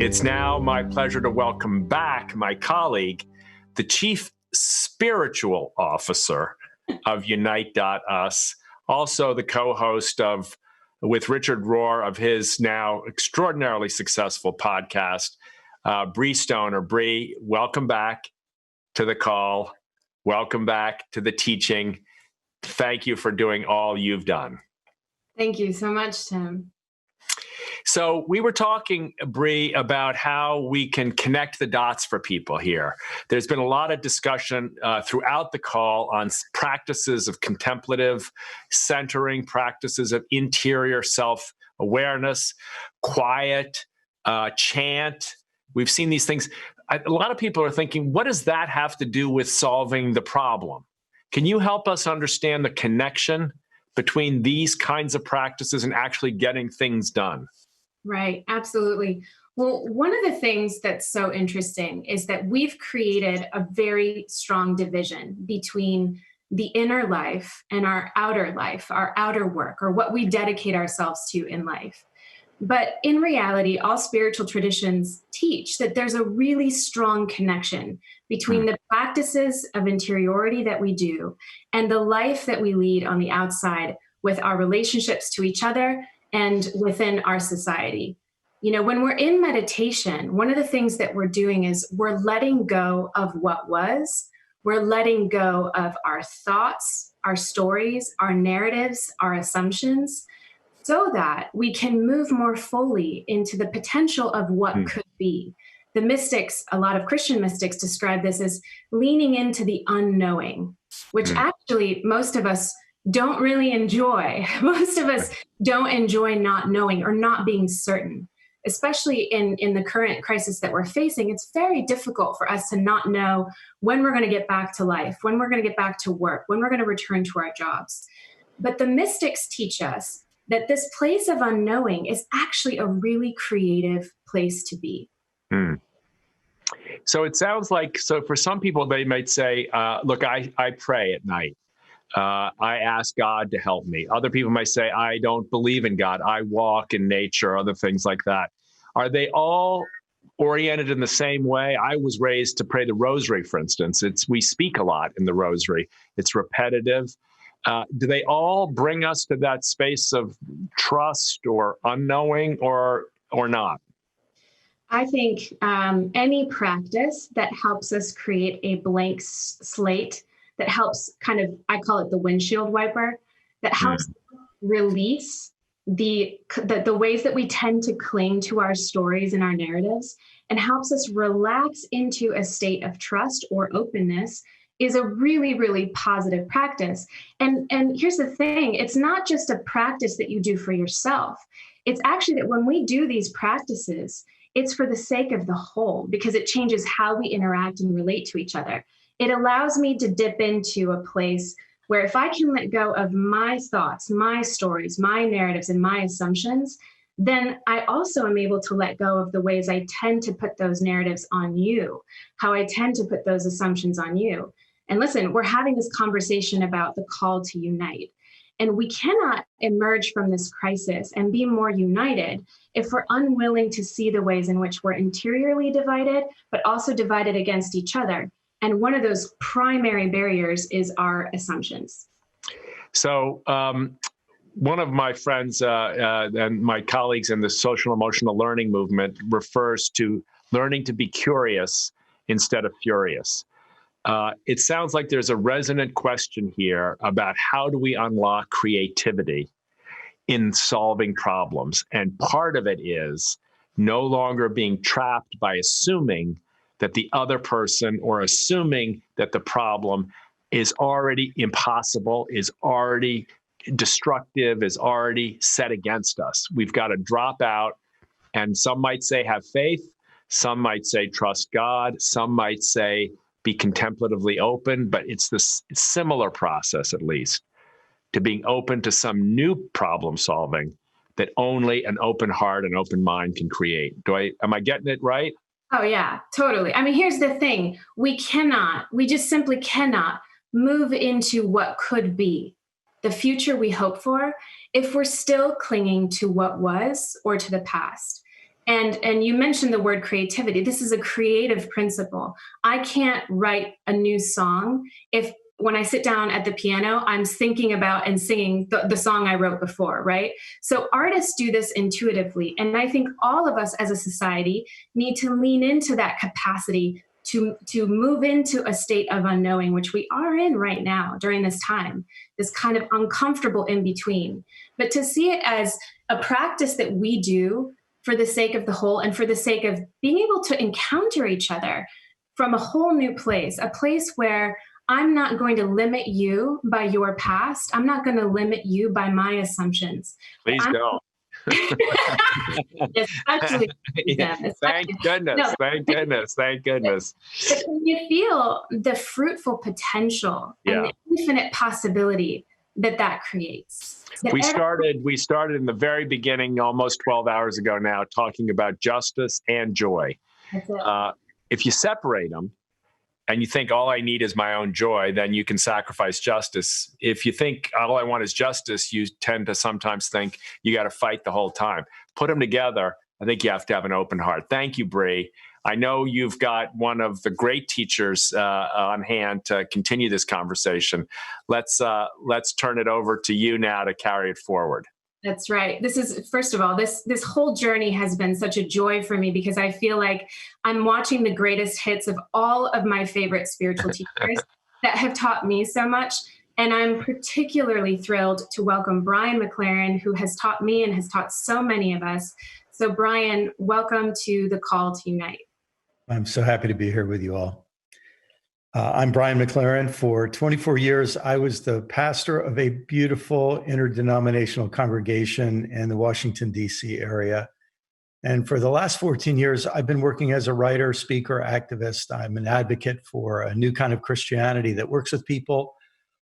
It's now my pleasure to welcome back my colleague, the Chief Spiritual Officer of Unite.us, also the co-host of, with Richard Rohr, of his now extraordinarily successful podcast, Brie Stone, or Brie. Welcome back to the call. Welcome back to the teaching. Thank you for doing all you've done. Thank you so much, Tim. So we were talking, Brie, about how we can connect the dots for people here. There's been a lot of discussion throughout the call on practices of contemplative centering, practices of interior self-awareness, quiet, chant. We've seen these things. A lot of people are thinking, what does that have to do with solving the problem? Can you help us understand the connection between these kinds of practices and actually getting things done? Right, absolutely. Well, one of the things that's so interesting is that we've created a very strong division between the inner life and our outer life, our outer work, or what we dedicate ourselves to in life. But in reality, all spiritual traditions teach that there's a really strong connection between the practices of interiority that we do and the life that we lead on the outside with our relationships to each other and within our society. You know, when we're in meditation, one of the things that we're doing is we're letting go of what was. We're letting go of our thoughts, our stories, our narratives, our assumptions, so that we can move more fully into the potential of what could be. The mystics, a lot of Christian mystics describe this as leaning into the unknowing, which actually most of us don't really enjoy. Most of us don't enjoy not knowing or not being certain, especially in the current crisis that we're facing. It's very difficult for us to not know when we're going to get back to life, when we're going to get back to work, when we're going to return to our jobs. But the mystics teach us that this place of unknowing is actually a really creative place to be. So it sounds like, so for some people, they might say, look, I pray at night. I ask God to help me. Other people might say, I don't believe in God. I walk in nature, other things like that. Are they all oriented in the same way? I was raised to pray the rosary, for instance. We speak a lot in the rosary. It's repetitive. Do they all bring us to that space of trust or unknowing or not? I think any practice that helps us create a blank slate, that helps kind of, I call it the windshield wiper, that helps release the ways that we tend to cling to our stories and our narratives, and helps us relax into a state of trust or openness, is a really, really positive practice. And here's the thing, it's not just a practice that you do for yourself. It's actually that when we do these practices, it's for the sake of the whole, because it changes how we interact and relate to each other. It allows me to dip into a place where if I can let go of my thoughts, my stories, my narratives, and my assumptions, then I also am able to let go of the ways I tend to put those narratives on you, how I tend to put those assumptions on you. And listen, we're having this conversation about the call to unite. And we cannot emerge from this crisis and be more united if we're unwilling to see the ways in which we're interiorly divided, but also divided against each other. And one of those primary barriers is our assumptions. So one of my friends and my colleagues in the social emotional learning movement refers to learning to be curious instead of furious. It sounds like there's a resonant question here about how do we unlock creativity in solving problems. And part of it is no longer being trapped by assuming that the other person, or assuming that the problem is already impossible, is already destructive, is already set against us. We've got to drop out, and some might say have faith, some might say trust God, some might say be contemplatively open, but it's this similar process, at least, to being open to some new problem solving that only an open heart and open mind can create. Am I getting it right? Oh yeah, totally. I mean, here's the thing. We just simply cannot move into what could be, the future we hope for, if we're still clinging to what was or to the past. And you mentioned the word creativity. This is a creative principle. I can't write a new song if when I sit down at the piano, I'm thinking about and singing the song I wrote before, right? So artists do this intuitively. And I think all of us as a society need to lean into that capacity to move into a state of unknowing, which we are in right now during this time, this kind of uncomfortable in between. But to see it as a practice that we do for the sake of the whole and for the sake of being able to encounter each other from a whole new place, a place where I'm not going to limit you by your past. I'm not going to limit you by my assumptions. Please don't. Especially them. Thank goodness. No. Thank goodness. Thank goodness. But when you feel the fruitful potential and the infinite possibility that creates. We started in the very beginning, almost 12 hours ago now, talking about justice and joy. If you separate them and you think all I need is my own joy, then you can sacrifice justice. If you think all I want is justice, you tend to sometimes think you got to fight the whole time. Put them together. I think you have to have an open heart. Thank you, Brie. I know you've got one of the great teachers on hand to continue this conversation. Let's turn it over to you now to carry it forward. That's right. This is, first of all, this whole journey has been such a joy for me because I feel like I'm watching the greatest hits of all of my favorite spiritual teachers that have taught me so much. And I'm particularly thrilled to welcome Brian McLaren, who has taught me and has taught so many of us. So Brian, welcome to the Call to Unite. I'm so happy to be here with you all. I'm Brian McLaren. For 24 years, I was the pastor of a beautiful interdenominational congregation in the Washington, D.C. area. And for the last 14 years, I've been working as a writer, speaker, activist. I'm an advocate for a new kind of Christianity that works with people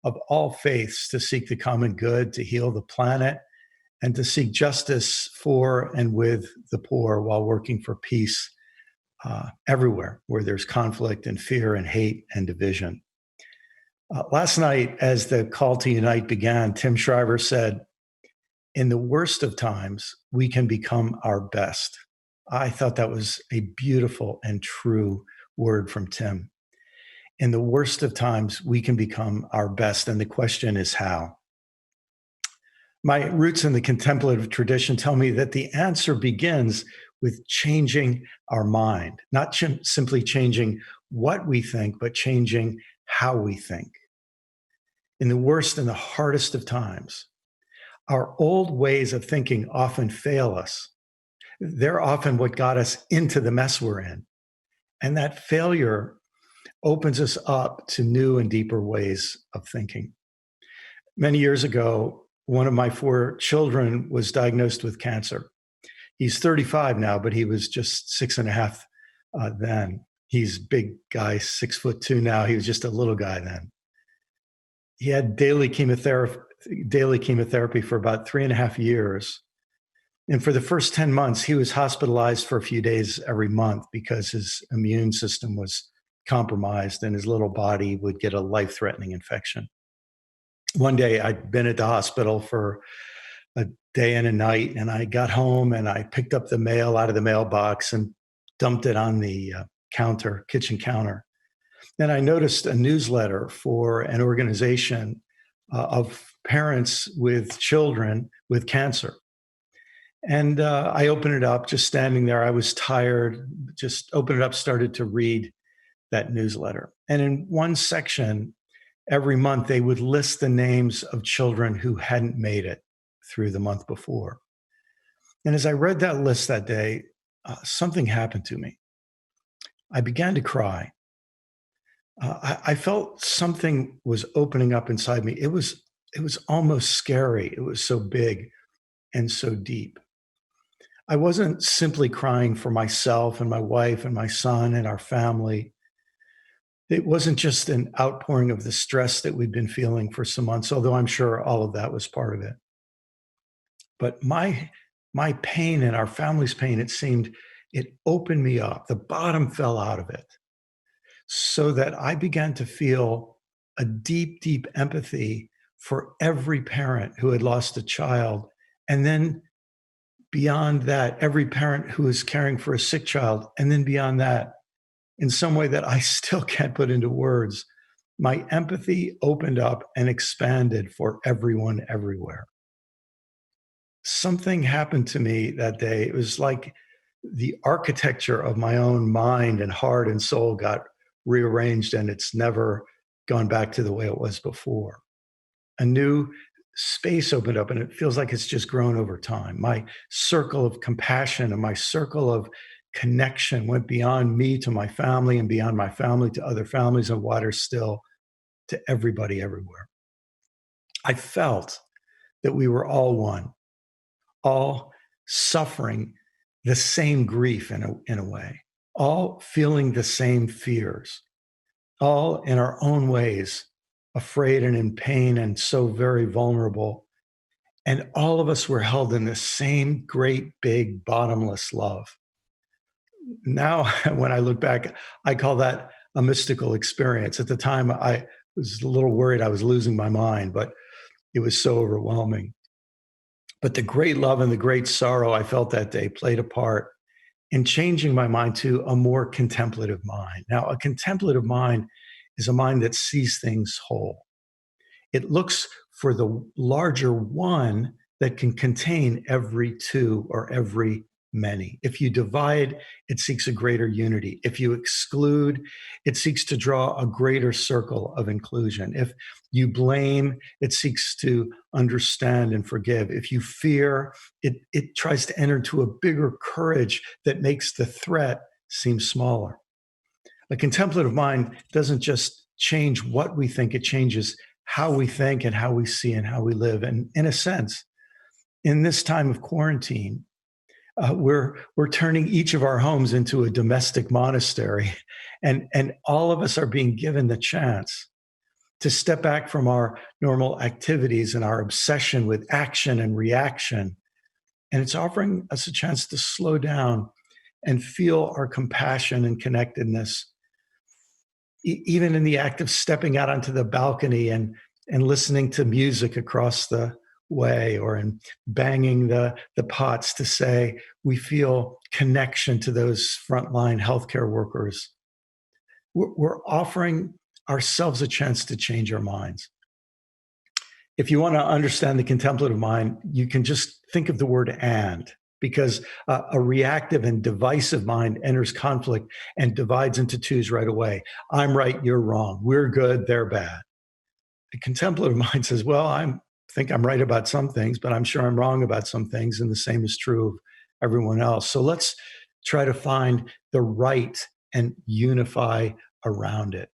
of all faiths to seek the common good, to heal the planet, and to seek justice for and with the poor while working for peace everywhere where there's conflict and fear and hate and division. Last night, as the Call to Unite began, Tim Shriver said, "In the worst of times, we can become our best." I thought that was a beautiful and true word from Tim. In the worst of times, we can become our best. And the question is how? My roots in the contemplative tradition tell me that the answer begins with changing our mind, not simply changing what we think, but changing how we think. In the worst and the hardest of times, our old ways of thinking often fail us. They're often what got us into the mess we're in. And that failure opens us up to new and deeper ways of thinking. Many years ago, one of my 4 children was diagnosed with cancer. He's 35 now, but he was just 6.5 then. He's a big guy, 6'2" now. He was just a little guy then. He had daily chemotherapy for about 3.5 years. And for the first 10 months, he was hospitalized for a few days every month because his immune system was compromised and his little body would get a life-threatening infection. One day, I'd been at the hospital for a day and a night, and I got home and I picked up the mail out of the mailbox and dumped it on the kitchen counter. Then I noticed a newsletter for an organization of parents with children with cancer. And I opened it up, just standing there. I was tired, just opened it up, started to read that newsletter. And in one section, every month, they would list the names of children who hadn't made it through the month before. And as I read that list that day, something happened to me. I began to cry. I felt something was opening up inside me. It was almost scary. It was so big and so deep. I wasn't simply crying for myself and my wife and my son and our family. It wasn't just an outpouring of the stress that we'd been feeling for some months, although I'm sure all of that was part of it. But my pain and our family's pain, it seemed, it opened me up. The bottom fell out of it, so that I began to feel a deep, deep empathy for every parent who had lost a child and then beyond that, every parent who is caring for a sick child, and then beyond that, in some way that I still can't put into words, my empathy opened up and expanded for everyone everywhere. Something happened to me that day. It was like the architecture of my own mind and heart and soul got rearranged, and it's never gone back to the way it was before. A new space opened up, and it feels like it's just grown over time. My circle of compassion and my circle of connection went beyond me to my family, and beyond my family to other families, and wider still to everybody everywhere. I felt that we were all one, all suffering the same grief in a way, all feeling the same fears, all in our own ways, afraid and in pain and so very vulnerable. And all of us were held in the same great, big, bottomless love. Now, when I look back, I call that a mystical experience. At the time, I was a little worried I was losing my mind, but it was so overwhelming. But the great love and the great sorrow I felt that day played a part in changing my mind to a more contemplative mind. Now, a contemplative mind is a mind that sees things whole. It looks for the larger one that can contain every two or every many. If you divide, it seeks a greater unity. If you exclude, it seeks to draw a greater circle of inclusion. If you blame, it seeks to understand and forgive. If you fear, it tries to enter into a bigger courage that makes the threat seem smaller. A contemplative mind doesn't just change what we think, it changes how we think and how we see and how we live. And in a sense, in this time of quarantine, we're turning each of our homes into a domestic monastery, and all of us are being given the chance to step back from our normal activities and our obsession with action and reaction. And it's offering us a chance to slow down and feel our compassion and connectedness, even in the act of stepping out onto the balcony and listening to music across the way, or in banging the pots to say we feel connection to those frontline healthcare workers. We're offering ourselves a chance to change our minds. If you want to understand the contemplative mind, you can just think of the word "and," because a reactive and divisive mind enters conflict and divides into twos right away. I'm right, you're wrong. We're good, they're bad. The contemplative mind says, well, I think I'm right about some things, but I'm sure I'm wrong about some things, and the same is true of everyone else. So let's try to find the right and unify around it.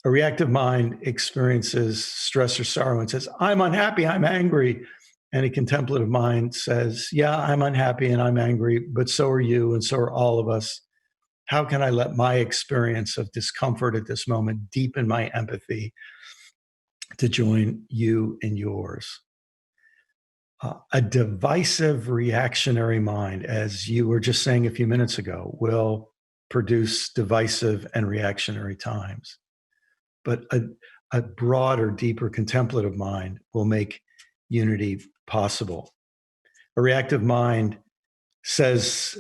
A reactive mind experiences stress or sorrow and says, I'm unhappy, I'm angry. And a contemplative mind says, yeah, I'm unhappy and I'm angry, but so are you, and so are all of us. How can I let my experience of discomfort at this moment deepen my empathy to join you in yours? A divisive reactionary mind, as you were just saying a few minutes ago, will produce divisive and reactionary times. But a broader, deeper contemplative mind will make unity possible. A reactive mind says,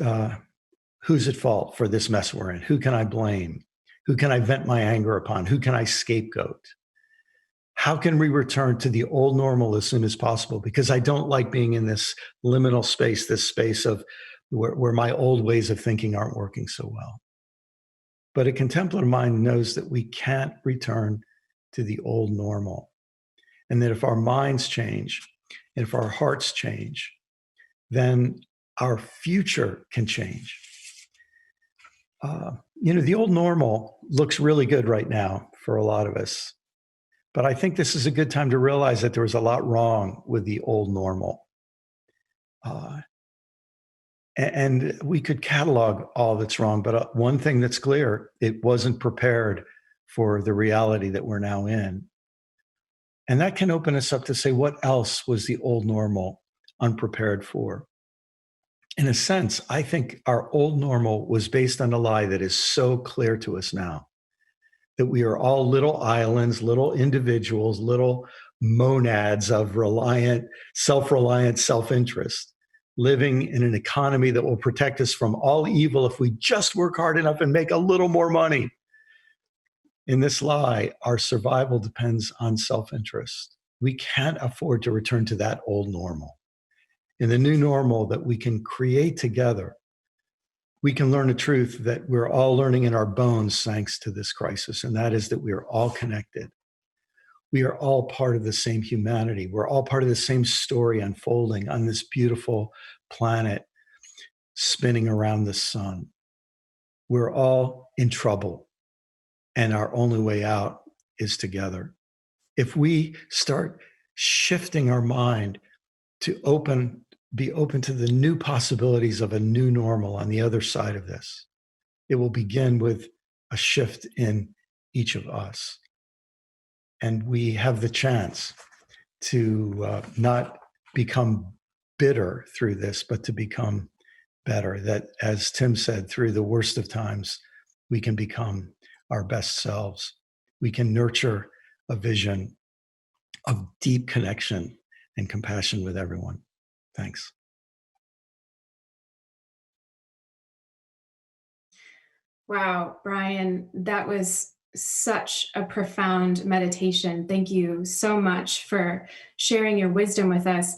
who's at fault for this mess we're in? Who can I blame? Who can I vent my anger upon? Who can I scapegoat? How can we return to the old normal as soon as possible? Because I don't like being in this liminal space, this space of where my old ways of thinking aren't working so well. But a contemplative mind knows that we can't return to the old normal. And that if our minds change, and if our hearts change, then our future can change. The old normal looks really good right now for a lot of us. But I think this is a good time to realize that there was a lot wrong with the old normal. And we could catalog all that's wrong, but one thing that's clear, it wasn't prepared for the reality that we're now in. And that can open us up to say, what else was the old normal unprepared for? In a sense, I think our old normal was based on a lie that is so clear to us now, that we are all little islands, little individuals, little monads of self-reliant self-interest. living in an economy that will protect us from all evil if we just work hard enough and make a little more money. In this lie, our survival depends on self-interest. We can't afford to return to that old normal. In the new normal that we can create together, we can learn a truth that we're all learning in our bones thanks to this crisis, and that is that we are all connected. We are all part of the same humanity. We're all part of the same story unfolding on this beautiful planet spinning around the sun. We're all in trouble, and our only way out is together. If we start shifting our mind to be open to the new possibilities of a new normal on the other side of this, it will begin with a shift in each of us. And we have the chance to not become bitter through this, but to become better. That, as Tim said, through the worst of times, we can become our best selves. We can nurture a vision of deep connection and compassion with everyone. Thanks. Wow, Brian, that was such a profound meditation. Thank you so much for sharing your wisdom with us.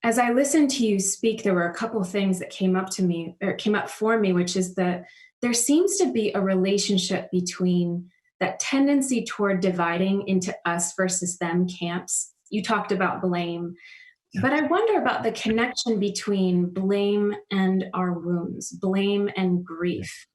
As I listened to you speak, there were a couple of things that came up for me, which is that there seems to be a relationship between that tendency toward dividing into us versus them camps. You talked about blame, but I wonder about the connection between blame and our wounds, blame and grief.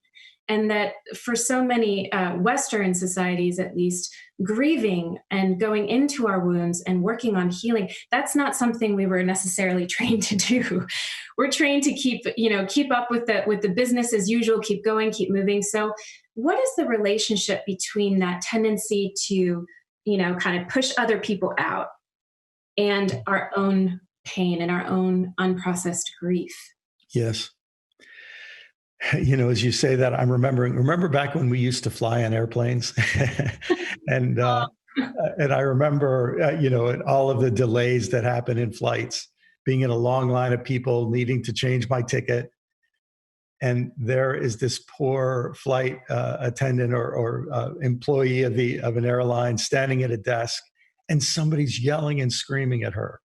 And that for so many Western societies, at least, grieving and going into our wounds and working on healing, that's not something we were necessarily trained to do. We're trained to keep up with the business as usual, keep going, keep moving. So what is the relationship between that tendency to, kind of push other people out and our own pain and our own unprocessed grief? Yes. As you say that, I'm remember back when we used to fly on airplanes and I remember, all of the delays that happen in flights, being in a long line of people needing to change my ticket. And there is this poor flight attendant or employee of an airline standing at a desk, and somebody's yelling and screaming at her.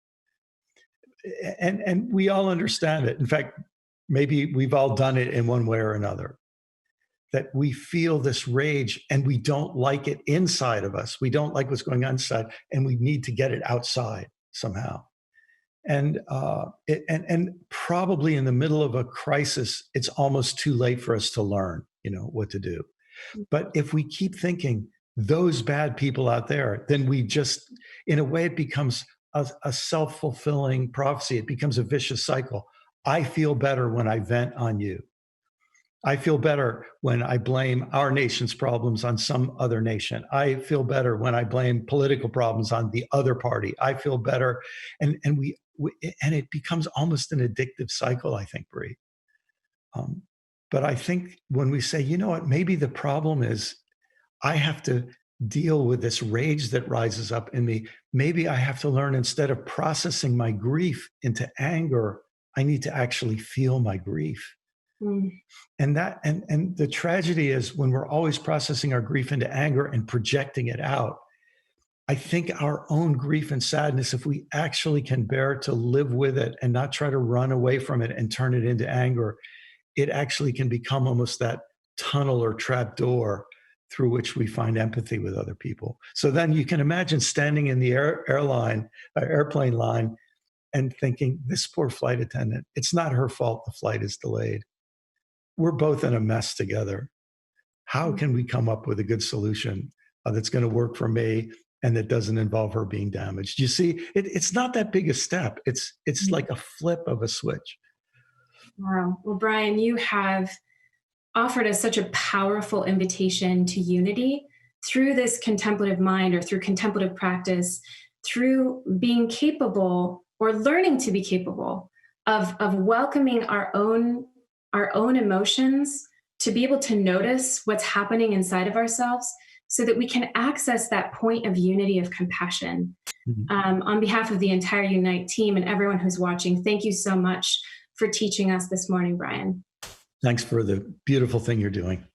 And we all understand it. In fact, maybe we've all done it in one way or another, that we feel this rage and we don't like it inside of us. We don't like what's going on inside, and we need to get it outside somehow. And probably in the middle of a crisis, it's almost too late for us to learn, what to do. But if we keep thinking those bad people out there, then we just, in a way, it becomes a self-fulfilling prophecy. It becomes a vicious cycle. I feel better when I vent on you. I feel better when I blame our nation's problems on some other nation. I feel better when I blame political problems on the other party. I feel better, and it becomes almost an addictive cycle, I think, Brie. But I think when we say, maybe the problem is I have to deal with this rage that rises up in me. Maybe I have to learn, instead of processing my grief into anger, I need to actually feel my grief. And the tragedy is, when we're always processing our grief into anger and projecting it out, I think our own grief and sadness, if we actually can bear to live with it and not try to run away from it and turn it into anger, it actually can become almost that tunnel or trap door through which we find empathy with other people. So then you can imagine standing in the airplane line and thinking, this poor flight attendant, it's not her fault the flight is delayed. We're both in a mess together. How can we come up with a good solution that's going to work for me and that doesn't involve her being damaged? You see, it's not that big a step. It's like a flip of a switch. Wow. Well, Brian, you have offered us such a powerful invitation to unity through this contemplative mind, or through contemplative practice, through being capable, or learning to be capable of welcoming our own emotions, to be able to notice what's happening inside of ourselves, so that we can access that point of unity, of compassion. On behalf of the entire Unite team and everyone who's watching, thank you so much for teaching us this morning, Brian. Thanks for the beautiful thing you're doing.